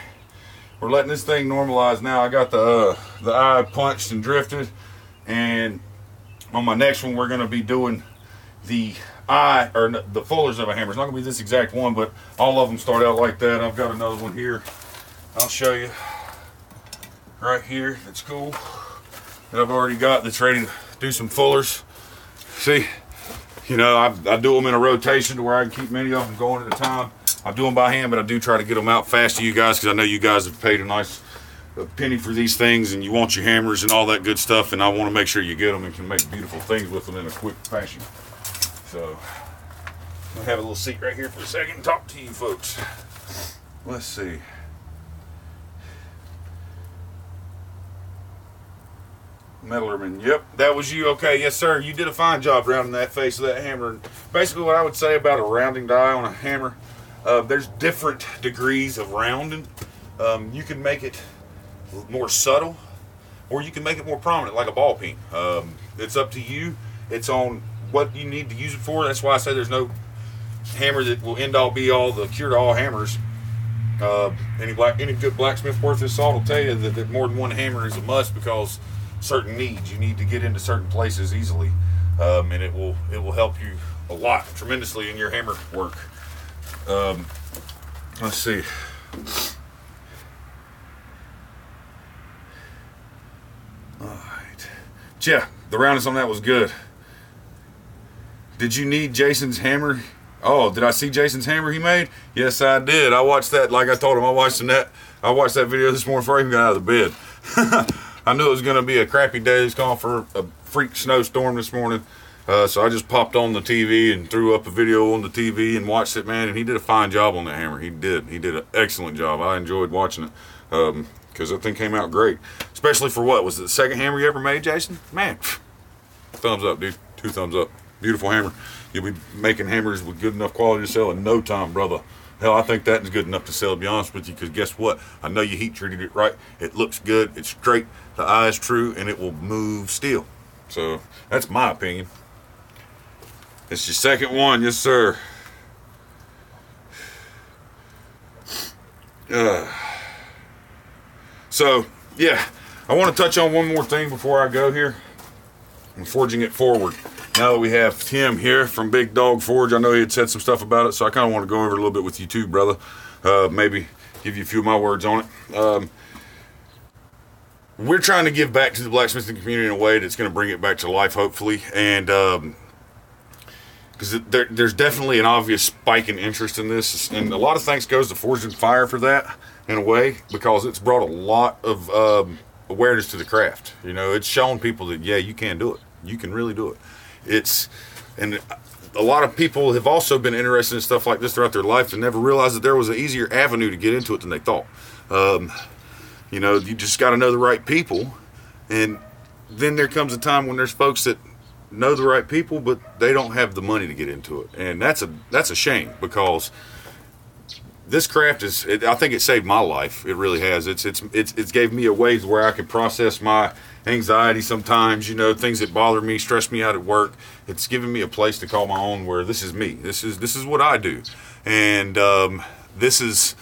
We're letting this thing normalize now. I got the eye punched and drifted, and on my next one, we're going to be doing the eye, or the fullers of a hammer. It's not going to be this exact one, but all of them start out like that. I've got another one here. I'll show you right here. That's cool. That I've already got that's ready to do some fullers. See, you know, I do them in a rotation to where I can keep many of them going at a time. I do them by hand, but I do try to get them out fast to you guys because I know you guys have paid a nice penny for these things and you want your hammers and all that good stuff, and I want to make sure you get them and can make beautiful things with them in a quick fashion. So I'll have a little seat right here for a second and talk to you folks. Let's see. Metallerman, yep, that was you. Okay, yes sir, you did a fine job rounding that face of that hammer. Basically what I would say about a rounding die on a hammer, There's different degrees of rounding. You can make it more subtle, or you can make it more prominent, like a ball peen. It's up to you. It's on what you need to use it for. That's why I say there's no hammer that will end all be all, the cure to all hammers. Any good blacksmith worth his salt will tell you that more than one hammer is a must, because certain needs, you need to get into certain places easily, and it will help you a lot, tremendously, in your hammer work. Let's see. All right. Yeah, the roundness on that was good. Did you need Jason's hammer? Oh, did I see Jason's hammer he made? Yes, I did. I watched that. Like I told him, I watched that video this morning before I even got out of the bed. I knew it was going to be a crappy day. It was calling for a freak snowstorm this morning. So I just popped on the TV and threw up a video on the TV and watched it, man. And he did a fine job on that hammer. He did an excellent job. I enjoyed watching it, because that thing came out great. Especially for what? Was it the second hammer you ever made, Jason? Man, thumbs up, dude. 2 thumbs up. Beautiful hammer. You'll be making hammers with good enough quality to sell in no time, brother. Hell, I think that is good enough to sell, to be honest with you, because guess what? I know you heat treated it right. It looks good. It's straight. The eye is true, and it will move steel. So that's my opinion. It's your second one, yes, sir. So, yeah, I want to touch on one more thing before I go here. I'm forging it forward. Now that we have Tim here from Big Dog Forge, I know he had said some stuff about it, so I kind of want to go over it a little bit with you too, brother. Maybe give you a few of my words on it. We're trying to give back to the blacksmithing community in a way that's going to bring it back to life, hopefully, and because there's definitely an obvious spike in interest in this, and a lot of thanks goes to Forged in Fire for that, in a way, because it's brought a lot of awareness to the craft. You know, it's shown people that, yeah, you can do it. You can really do it. And a lot of people have also been interested in stuff like this throughout their life and never realized that there was an easier avenue to get into it than they thought. You know, you just got to know the right people, and then there comes a time when there's folks that know the right people, but they don't have the money to get into it, and that's a shame, because this craft I think it saved my life. It really has. It's gave me a way where I can process my anxiety sometimes, you know, things that bother me, stress me out at work. It's given me a place to call my own, where this is me. This is what I do, and this is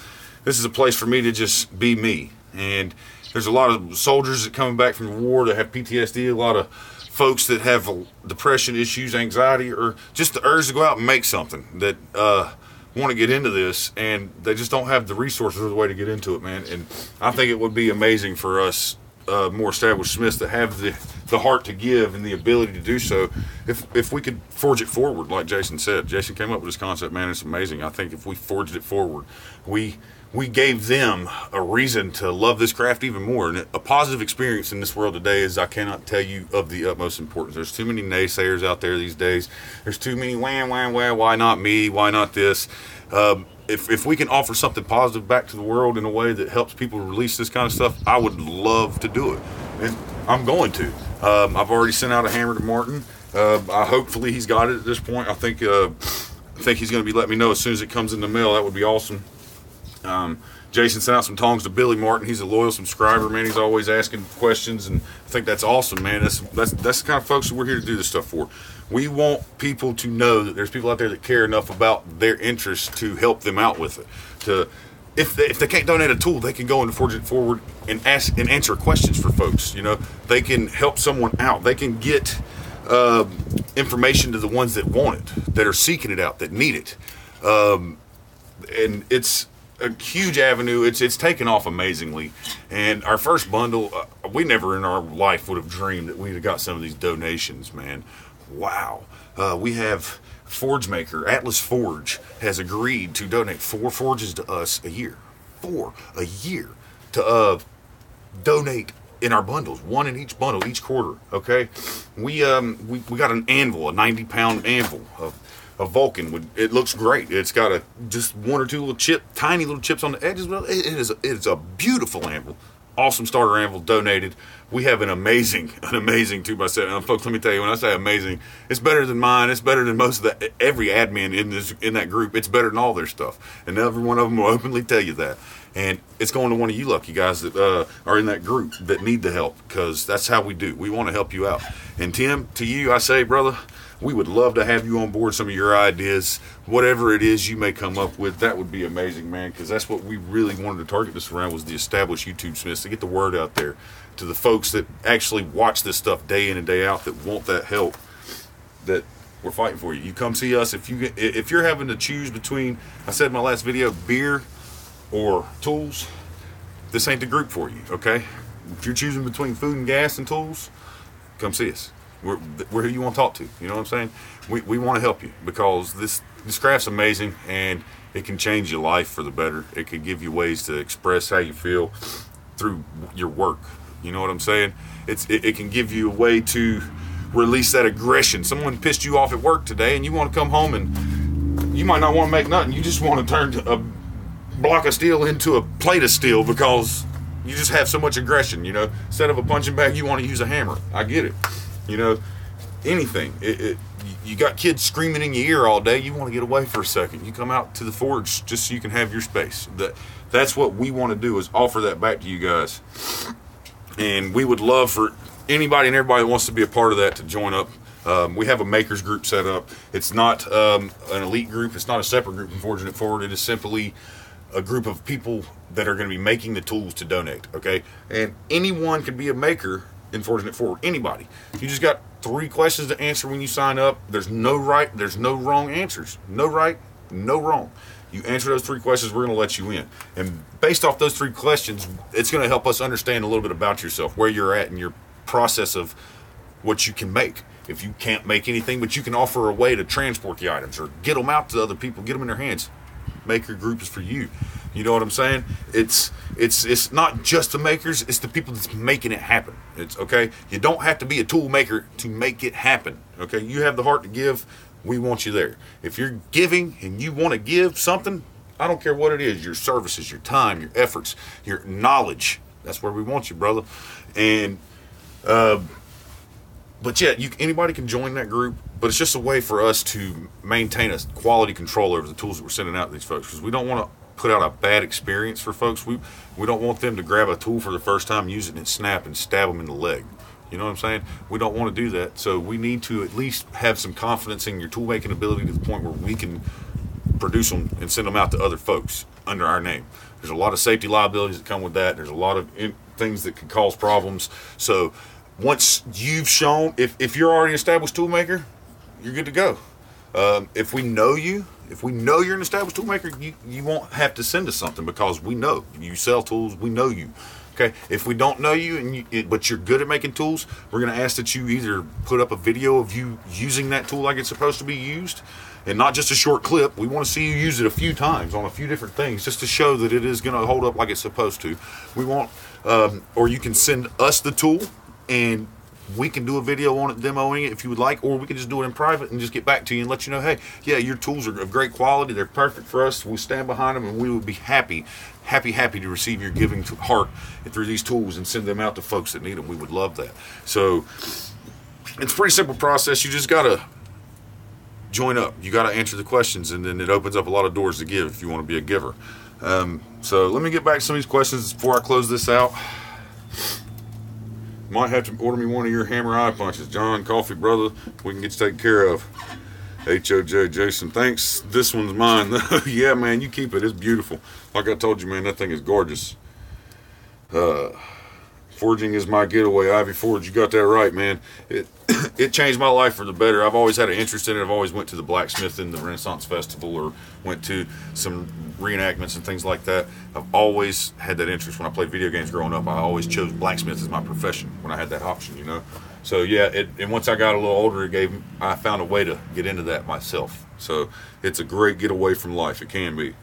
a place for me to just be me. And there's a lot of soldiers that coming back from the war that have PTSD, a lot of folks that have depression issues, anxiety, or just the urge to go out and make something, that want to get into this, and they just don't have the resources or the way to get into it, man. And I think it would be amazing for us more established smiths to have the heart to give and the ability to do so, if we could forge it forward, like Jason said. Jason came up with this concept, man. It's amazing. I think if we forged it forward, we gave them a reason to love this craft even more. And a positive experience in this world today is, I cannot tell you, of the utmost importance. There's too many naysayers out there these days. There's too many why not me, why not this. If we can offer something positive back to the world in a way that helps people release this kind of stuff, I would love to do it. And I'm going to. I've already sent out a hammer to Martin. Hopefully he's got it at this point. I think he's going to be letting me know as soon as it comes in the mail. That would be awesome. Jason sent out some tongs to Billy Martin. He's a loyal subscriber, man. He's always asking questions, and I think that's awesome, man. That's the kind of folks that we're here to do this stuff for. We want people to know that there's people out there that care enough about their interests to help them out with it. If they can't donate a tool, they can go into Forge It Forward and ask and answer questions for folks. You know, they can help someone out. They can get information to the ones that want it, that are seeking it out, that need it, and it's a huge avenue. It's taken off amazingly. And our first bundle, we never in our life would have dreamed that we'd have got some of these donations, man. Wow. We have Forge Maker, Atlas Forge, has agreed to donate 4 forges to us a year. 4 a year to donate in our bundles, 1 in each bundle each quarter. Okay, we got an anvil, a 90-pound anvil of Vulcan. It looks great. It's got just 1 or 2 little tiny little chips on the edges. Well, it is a beautiful anvil, awesome starter anvil donated. We have an amazing 2x7. Folks, let me tell you, when I say amazing, it's better than mine. It's better than most of every admin in that group. It's better than all their stuff, and every one of them will openly tell you that. And it's going to one of you lucky guys that are in that group that need the help, because that's how we do. We want to help you out. And Tim, to you, I say, brother, we would love to have you on board. Some of your ideas, whatever it is you may come up with, that would be amazing, man, because that's what we really wanted to target this around, was the established YouTube Smiths, to get the word out there to the folks that actually watch this stuff day in and day out, that want that help, that we're fighting for you. You come see us. If you're having to choose between, I said in my last video, beer or tools, this ain't the group for you, okay? If you're choosing between food and gas and tools, come see us. We're who you want to talk to. You know what I'm saying? We want to help you, because this craft's amazing, and it can change your life for the better. It can give you ways to express how you feel through your work. You know what I'm saying? It can give you a way to release that aggression. Someone pissed you off at work today, and you want to come home, and you might not want to make nothing. You just want to turn a block of steel into a plate of steel, because you just have so much aggression. You know, instead of a punching bag, you want to use a hammer. I get it. You know, anything. You got kids screaming in your ear all day. You want to get away for a second. You come out to the forge just so you can have your space. That's what we want to do, is offer that back to you guys. And we would love for anybody and everybody that wants to be a part of that to join up. We have a makers group set up. It's not an elite group. It's not a separate group from Forging It Forward. It is simply a group of people that are going to be making the tools to donate, okay? And anyone can be a maker in Forging It Forward. Anybody. You just got 3 questions to answer when you sign up. There's no right, there's no wrong answers. No right, no wrong. You answer those 3 questions, we're going to let you in. And based off those 3 questions, it's going to help us understand a little bit about yourself, where you're at in your process of what you can make. If you can't make anything, but you can offer a way to transport the items or get them out to other people, get them in their hands. Maker group is for you. You know what I'm saying? It's not just the makers, it's the people that's making it happen. It's okay. You don't have to be a tool maker to make it happen. Okay, you have the heart to give. We want you there. If you're giving and you want to give something, I don't care what it is, your services, your time, your efforts, your knowledge, that's where we want you, brother. And but yeah, anybody can join that group, but it's just a way for us to maintain a quality control over the tools that we're sending out to these folks, because we don't want to put out a bad experience for folks. We don't want them to grab a tool for the first time, use it, and snap and stab them in the leg. You know what I'm saying? We don't want to do that. So we need to at least have some confidence in your tool making ability to the point where we can produce them and send them out to other folks under our name. There's a lot of safety liabilities that come with that. There's a lot of things that can cause problems. So once you've shown, if you're already an established tool maker, you're good to go. If we know you're an established tool maker, you won't have to send us something, because we know you sell tools. We know you. Okay, if we don't know you but you're good at making tools, we're going to ask that you either put up a video of you using that tool like it's supposed to be used, and not just a short clip. We want to see you use it a few times on a few different things, just to show that it is going to hold up like it's supposed to. We want, or you can send us the tool, and we can do a video on it, demoing it if you would like, or we can just do it in private and just get back to you and let you know, hey, yeah, your tools are of great quality. They're perfect for us. We stand behind them, and we would be happy to receive your giving heart through these tools and send them out to folks that need them. We would love that. So it's a pretty simple process. You just got to join up. You got to answer the questions, and then it opens up a lot of doors to give if you want to be a giver. So let me get back to some of these questions before I close this out. Might have to order me one of your hammer eye punches. John, coffee, brother. We can get you taken care of. HOJ Jason, thanks. This one's mine. Yeah, man, you keep it. It's beautiful. Like I told you, man, that thing is gorgeous. Forging is my getaway. Ivy Forge, you got that right, man. It changed my life for the better. I've always had an interest in it. I've always went to the blacksmith in the Renaissance Festival, or went to some reenactments and things like that. I've always had that interest. When I played video games growing up, I always chose blacksmith as my profession when I had that option, you know. So yeah, and once I got a little older, I found a way to get into that myself. So it's a great getaway from life. It can be.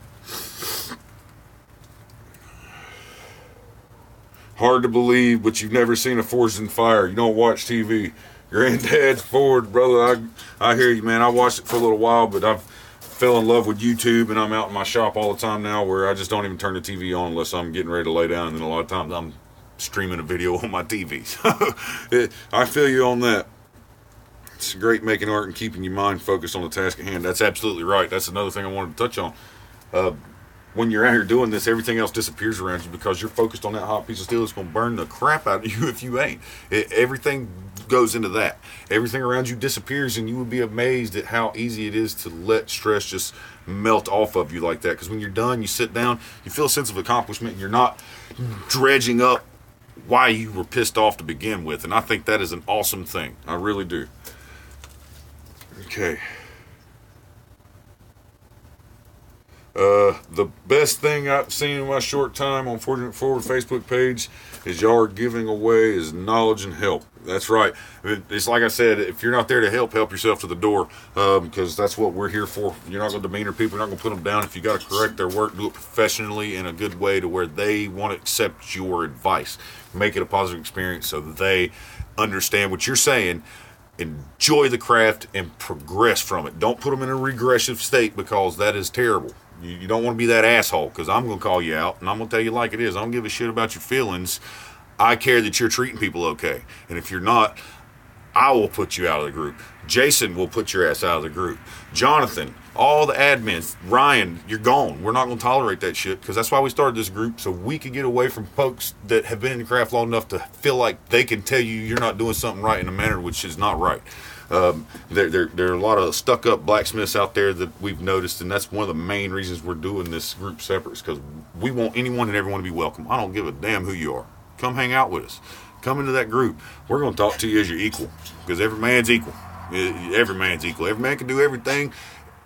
Hard to believe, but you've never seen a Forged in Fire. You don't watch TV. Granddad's Forge, brother. I hear you, man. I watched it for a little while, but I've fell in love with YouTube, and I'm out in my shop all the time now, where I just don't even turn the TV on unless I'm getting ready to lay down. And then a lot of times I'm streaming a video on my TV. So I feel you on that. It's great making art and keeping your mind focused on the task at hand. That's absolutely right. That's another thing I wanted to touch on. When you're out here doing this, everything else disappears around you because you're focused on that hot piece of steel that's going to burn the crap out of you if you ain't. Everything goes into that. Everything around you disappears, and you would be amazed at how easy it is to let stress just melt off of you like that. Because when you're done, you sit down, you feel a sense of accomplishment, and you're not dredging up why you were pissed off to begin with. And I think that is an awesome thing. I really do. Okay. The best thing I've seen in my short time on Forging It Forward Facebook page is y'all are giving away is knowledge and help. That's right. It's like I said, if you're not there to help yourself to the door, because that's what we're here for. You're not going to demeanor people. You're not going to put them down. If you got to correct their work, do it professionally in a good way to where they want to accept your advice. Make it a positive experience so that they understand what you're saying, enjoy the craft, and progress from it. Don't put them in a regressive state, because that is terrible. You don't want to be that asshole, because I'm going to call you out, and I'm going to tell you like it is. I don't give a shit about your feelings. I care that you're treating people okay. And if you're not, I will put you out of the group. Jason will put your ass out of the group. Jonathan, all the admins, Ryan, you're gone. We're not going to tolerate that shit, because that's why we started this group, so we could get away from folks that have been in the craft long enough to feel like they can tell you you're not doing something right in a manner which is not right. There are a lot of stuck-up blacksmiths out there that we've noticed, and that's one of the main reasons we're doing this group separate, because we want anyone and everyone to be welcome. I don't give a damn who you are. Come hang out with us. Come into that group. We're going to talk to you as your equal, because every man's equal. Every man's equal. Every man can do everything.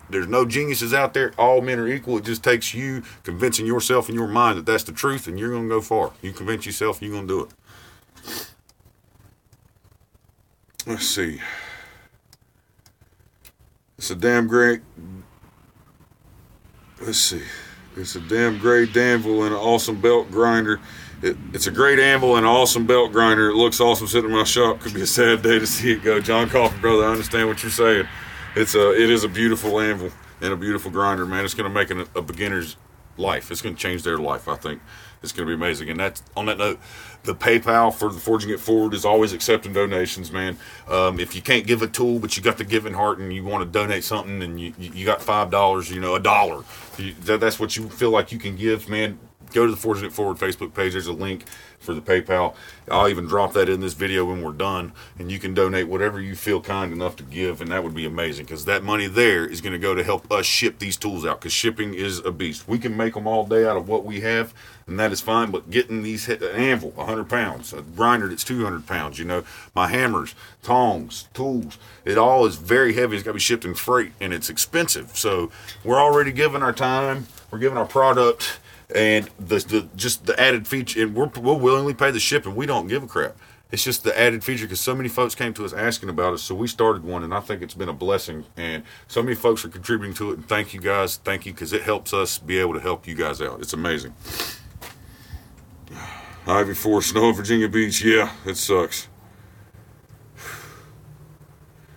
There's no geniuses out there. All men are equal. It just takes you convincing yourself in your mind that that's the truth, and you're going to go far. You convince yourself, you're going to do it. Let's see. It's a damn great, let's see, it's a damn great anvil and an awesome belt grinder. It's a great anvil and an awesome belt grinder. It looks awesome sitting in my shop. Could be a sad day to see it go. John Coffin, brother, I understand what you're saying. It is a beautiful anvil and a beautiful grinder, man. It's going to make a beginner's life. It's going to change their life, I think. It's going to be amazing. And that's, on that note, the PayPal for the Forging It Forward is always accepting donations, man. If you can't give a tool, but you got the giving heart and you want to donate something, and you got $5, you know, $1, that's what you feel like you can give, man. Go to the Forging It Forward Facebook page. There's a link for the PayPal. I'll even drop that in this video when we're done, and you can donate whatever you feel kind enough to give, and that would be amazing, because that money there is going to go to help us ship these tools out, because shipping is a beast. We can make them all day out of what we have, and that is fine, but getting these, an anvil, 100 pounds, a grinder that's 200 pounds, you know, my hammers, tongs, tools, it all is very heavy. It's got to be shipped in freight, and it's expensive. So we're already giving our time, we're giving our product, and just the added feature, and we'll willingly pay the shipping. We don't give a crap. It's just the added feature, because so many folks came to us asking about it, so we started one, and I think it's been a blessing, and so many folks are contributing to it, and thank you guys. Thank you, because it helps us be able to help you guys out. It's amazing. Ivy 4, snow in Virginia Beach. Yeah, it sucks.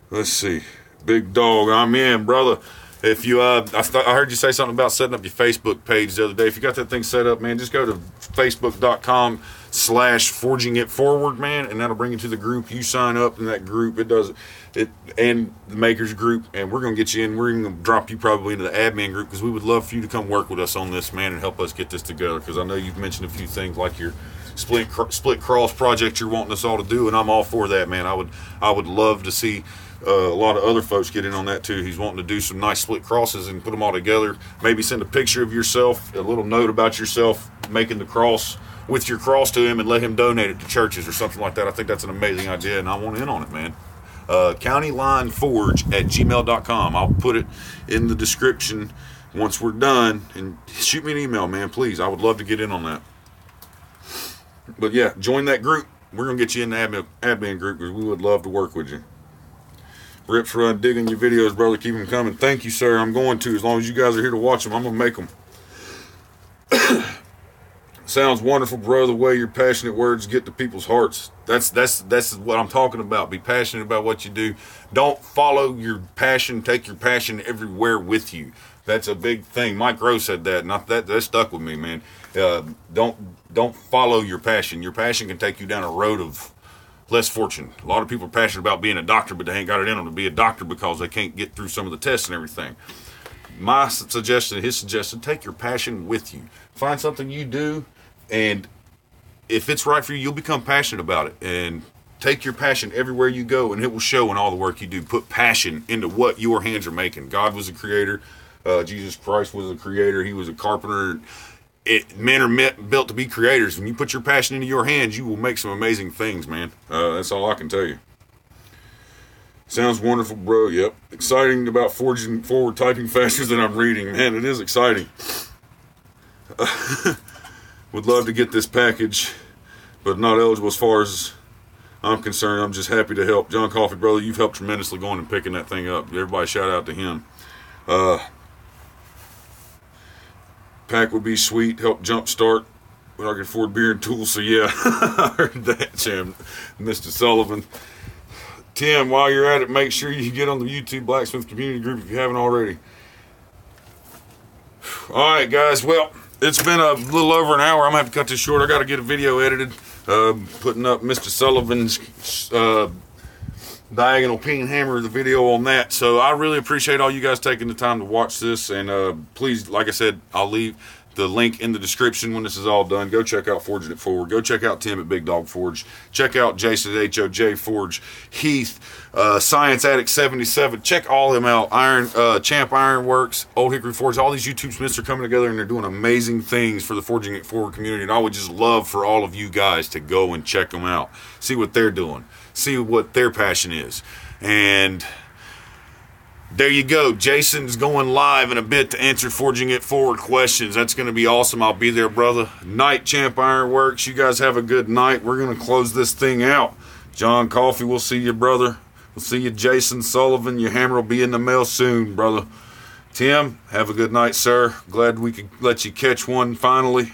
Let's see. Big dog, I'm in, brother. If you, I heard you say something about setting up your Facebook page the other day. If you got that thing set up, man, just go to facebook.com/forgingitforward, man, and that'll bring you to the group. You sign up in that group. It does it, and the makers group, and we're gonna get you in. We're gonna drop you probably into the admin group, because we would love for you to come work with us on this, man, and help us get this together. Because I know you've mentioned a few things like your split cross project you're wanting us all to do, and I'm all for that, man. I would love to see a lot of other folks get in on that too. He's wanting to do some nice split crosses and put them all together. Maybe send a picture of yourself, a little note about yourself making the cross with your cross to him, and let him donate it to churches or something like that. I think that's an amazing idea, and I want in on it, man. countylineforge@gmail.com. I'll put it in the description once we're done, and shoot me an email, man, please. I would love to get in on that. But yeah, join that group. We're gonna get you in the admin group, because we would love to work with you. Rips Run, digging your videos, brother. Keep them coming. Thank you, sir. I'm going to. As long as you guys are here to watch them, I'm going to make them. Sounds wonderful, bro. The way your passionate words get to people's hearts. That's what I'm talking about. Be passionate about what you do. Don't follow your passion. Take your passion everywhere with you. That's a big thing. Mike Rowe said that, and that stuck with me, man. Don't follow your passion. Your passion can take you down a road of less fortune. A lot of people are passionate about being a doctor, but they ain't got it in them to be a doctor because they can't get through some of the tests and everything. My suggestion, his suggestion, take your passion with you. Find something you do, and if it's right for you, you'll become passionate about it. And take your passion everywhere you go, and it will show in all the work you do. Put passion into what your hands are making. God was a creator. Jesus Christ was a creator. He was a carpenter. Men are built to be creators. When you put your passion into your hands, you will make some amazing things, man. That's all I can tell you. Sounds wonderful, bro. Yep. Exciting about forging forward, typing faster than I'm reading. Man, it is exciting. Would love to get this package, but not eligible as far as I'm concerned. I'm just happy to help. John Coffey, brother, you've helped tremendously going and picking that thing up. Everybody shout out to him. Pack would be sweet, help jumpstart when I can afford beer and tools. So yeah, I heard that, Jim. Mr. Sullivan. Tim, while you're at it, make sure you get on the YouTube Blacksmith Community Group if you haven't already. All right, guys. Well, it's been a little over an hour. I'm going to have to cut this short. I got to get a video edited. Putting up Mr. Sullivan's diagonal peen hammer, the video on that. So I really appreciate all you guys taking the time to watch this. And please, like I said, I'll leave the link in the description when this is all done. Go check out Forging It Forward. Go check out Tim at Big Dog Forge. Check out Jason at HOJ Forge. Heath, Science Addict 77. Check all of them out. Champ Ironworks, Old Hickory Forge. All these YouTube Smiths are coming together and they're doing amazing things for the Forging It Forward community. And I would just love for all of you guys to go and check them out. See what they're doing. See what their passion is. And there you go. Jason's going live in a bit to answer Forging It Forward questions. That's going to be awesome. I'll be there, brother. Night, Champ Ironworks. You guys have a good night. We're going to close this thing out. John Coffey, we'll see you, brother. We'll see you, Jason Sullivan. Your hammer will be in the mail soon, brother. Tim, have a good night, sir. Glad we could let you catch one finally.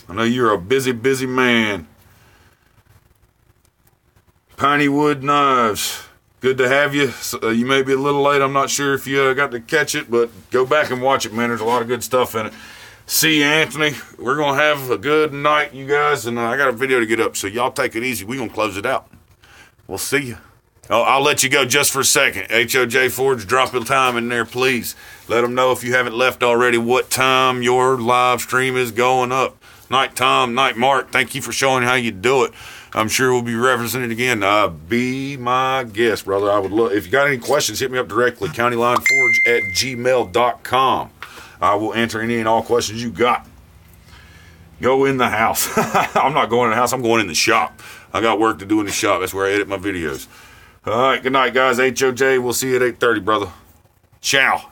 I know you're a busy, busy man. Piney Wood Knives. Good to have you. You may be a little late. I'm not sure if you got to catch it, but go back and watch it, man. There's a lot of good stuff in it. See you, Anthony. We're going to have a good night, you guys, and I got a video to get up, so y'all take it easy. We're going to close it out. We'll see you. Oh, I'll let you go just for a second. HOJ Forge, drop a time in there, please. Let them know if you haven't left already what time your live stream is going up. Night, Tom. Night, Mark. Thank you for showing how you do it. I'm sure we'll be referencing it again. Be my guest, brother. I would love, if you got any questions, hit me up directly. CountyLineForge@gmail.com. I will answer any and all questions you got. Go in the house. I'm not going in the house. I'm going in the shop. I got work to do in the shop. That's where I edit my videos. All right. Good night, guys. HOJ. We'll see you at 8:30, brother. Ciao.